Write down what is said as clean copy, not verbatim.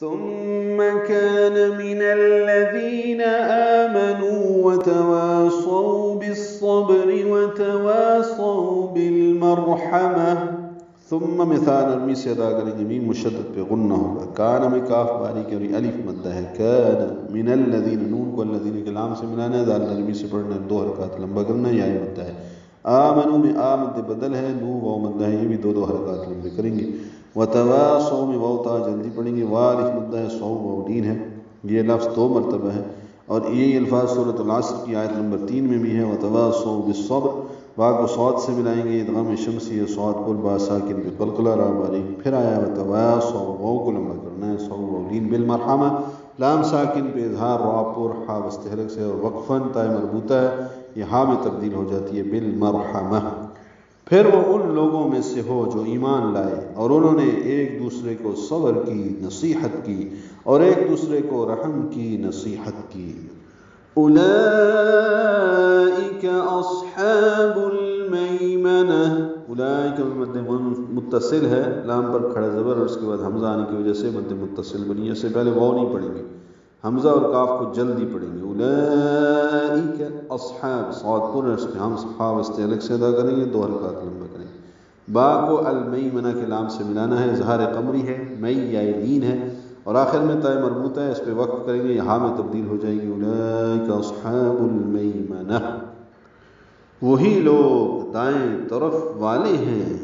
ثم كان من الذين آمنوا وتواصوا بالصبر وتواصوا بالمرحمة. ثم مثال نرمی سے ادا کریں گے، میم مشدد پہ غنہ ہوگا، کان میں کاف باریک اور الف مدہ ہے، کان من الذین، نون کو الذین کے لام سے ملانا ہے، دال نرمی سے پڑھنا ہے، 2 حرکات لمبا کرنا ہے، یا مدہ ہے۔ آمنو میں آ مد بدل ہے، نو واو مدہ ہے، یہ بھی 2 حرکات لمبے کریں گے۔ وتواصوا میں واو تا جلدی پڑھیں گے، والف مدہ ہے، صو واو لین ہے، یہ لفظ 2 مرتبہ ہے، اور یہی الفاظ سورۃ العصر کی آیت نمبر 3 میں بھی ہے، وتواصوا بالصبر، با کو صاد سے ملائیں گے، ادغام شمسی صاد پر با ساکن پہ قلقلہ را باریک، پھر آیا وتواصوا، واو کو لمبا کرنا ہے، صو واو لین، بالمرحمہ، لام ساکن پہ اظہار را پر ہا مستحرک سے، اور وقفاً تا مربوطہ ہے، یہ ہا میں تبدیل ہو جاتی ہے، بالمرحمہ۔ پھر وہ ان لوگوں میں سے ہو جو ایمان لائے اور انہوں نے ایک دوسرے کو صبر کی نصیحت کی اور ایک دوسرے کو رحم کی نصیحت کی۔ اولئک اصحاب المیمنہ، اولئک مد متصل ہے، لام پر کھڑا زبر اور اس کے بعد حمزہ آنے کی وجہ سے مد متصل بنی ہے، اس سے پہلے واو نہیں پڑھیں گے، حمزہ اور کاف کو جلدی پڑھیں گے، اولئک اصحاب، صاد پر اس پہ ہم صحاب استعلق سے ادا کریں گے، 2 حرکات لمبا کریں گے۔ با کو المیمنہ کے لام سے ملانا ہے، اظہار قمری ہے، مئی یا لین ہے، اور آخر میں تا مربوطہ ہے، اس پہ وقف کریں گے، یہاں میں تبدیل ہو جائے گی، اولئک اصحاب المیمنہ، وہی لوگ دائیں طرف والے ہیں